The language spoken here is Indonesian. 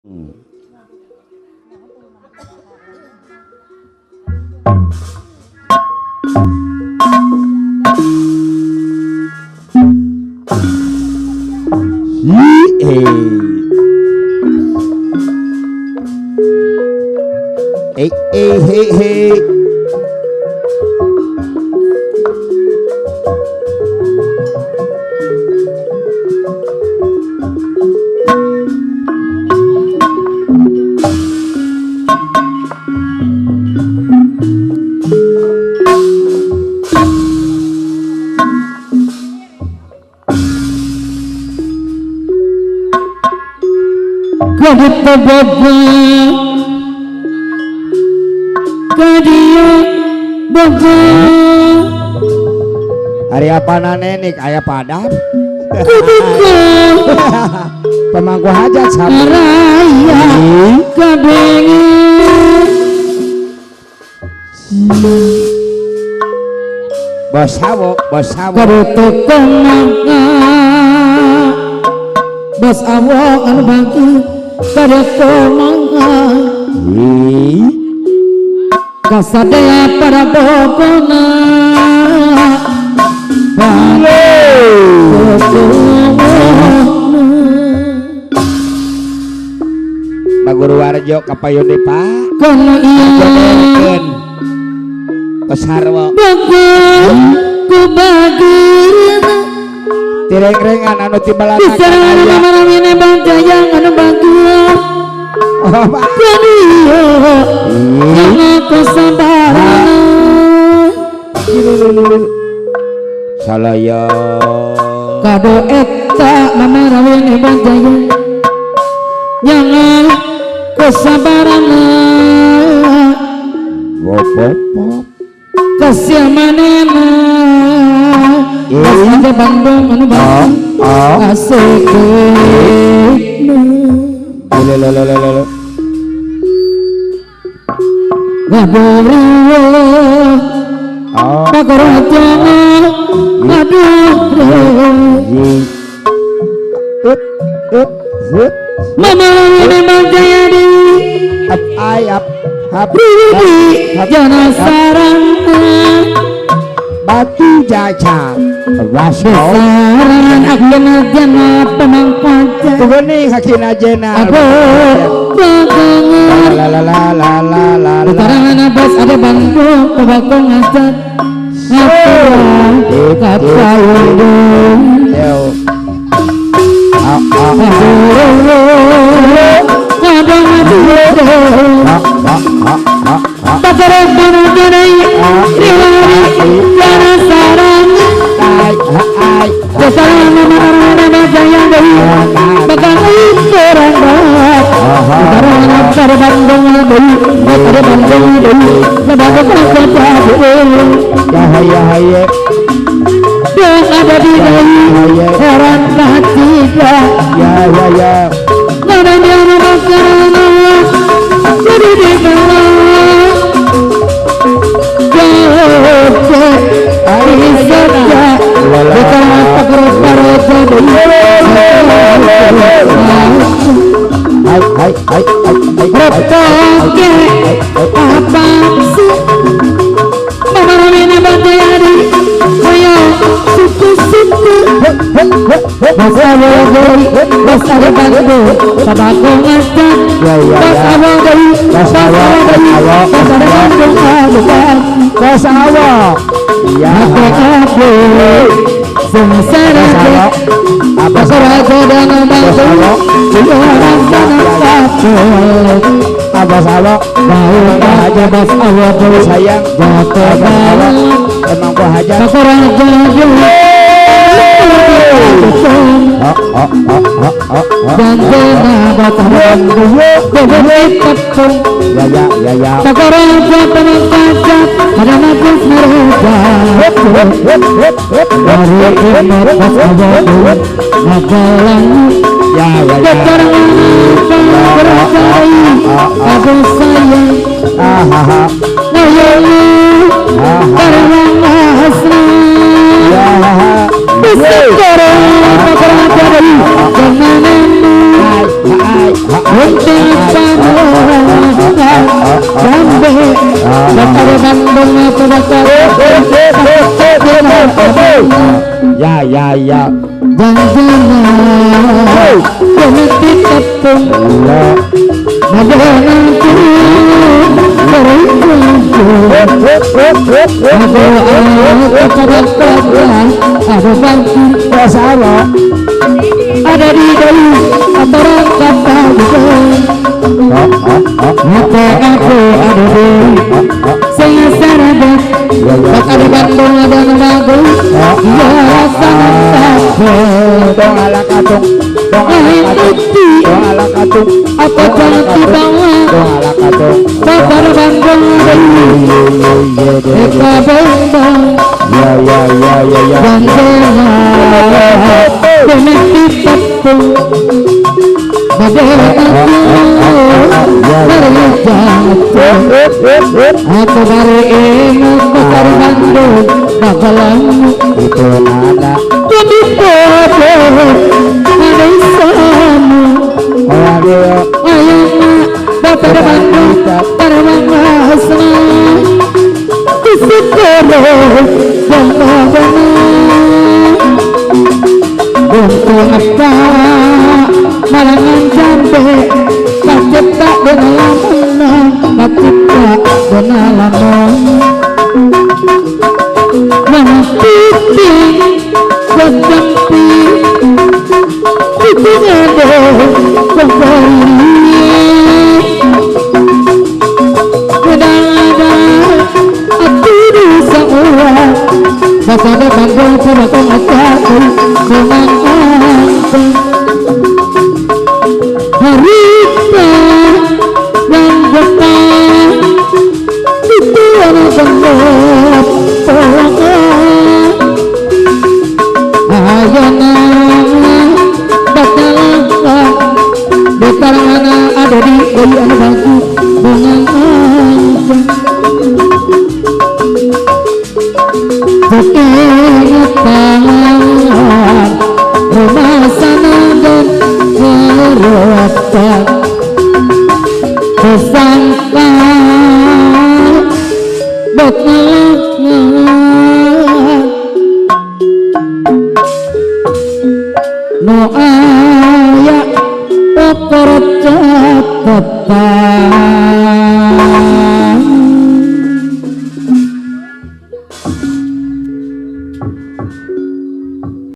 Hmm. Hey. Kadita baba kadia baba Hari apa nenek ayah padam kadita pemangku hajat sama raya kabengi bos hawo kadita kemanga bos awo anu bagi kadita manga kasadaya para bokona Pak Guru Warjo kapayun deh Pak kono iya pesarwo bagus kebagian tireng-rengan anu tibalana bicara mana bantayang anu bagian oh Pak kadiyo karena kesabaran salaya kado eta mama rawene bantayang jangan kesabaran wop kasih manena kasih Bandung anu Bandung asik lele ngaburu pagarajana aduh mama ini Manjayadi ayap jana sarang batu jaca besaran akena jana pemangkaja tuhuni hakina jena aku bagangan utarangan abas ada Bandung pebakong ngasat ngaturan kapayundung kadang aduh pacarek banadai riwari jana sarang besaran mama Manjayang deui bakal orang banget utarangan abas Bandung deui ada Bandung deui nabagak ngasat Yahaya yang ada di dalam orang ketiga ya mana yang makanan jadi di dalam jauh saja bukan pagar para jadi hai repotnya apa sih mama ini Manjayadi saya suku masa wogori masa Bandung tabako ngasat masa wogori masa Bandung abukan masa awo ya aku sengsara apa seraga dan Bandung orang sana kapal abas awo bau aja bas awal sayang jatuh banget emang ku hajat pakoran jauh Bandena bataran beberit tepung ya pakoran jatuh mengkacat ada nafas mereka dari emet pas awal ngajalan ya keterangan berasai aku sayang ngayani karena asli bisa Ya ya ya. Ada di dalam aturan kata mata aku ada di saya sarabat ada Bandung ada Bandung ya sangat Dong ala katung, dong ala katung, apa jangan dibawa dong ala katung. bakar Bandung Eka Bandung Ya ya ya ya ya. Bandung Domestik tepung aku baru ini bakar Bandung bakalanmu Itu nada. jadi bodoh ada isamu Ayo ayana bakar Bandung terbang asma kesekoro benar-benar untuk apa malangan jambe kacipta dengan menang kacipta dengan lamon menanti berjempi itu ada kembali kadang-kadang aku bisa ulang Basada Bandung pada kau aku menang harita yang depan itu anak benar polangan ayana bakalan betarana ada di bayi anak bangku dengan keingetan rumah sana dan harapan kesangka bakalan no aya okor catatan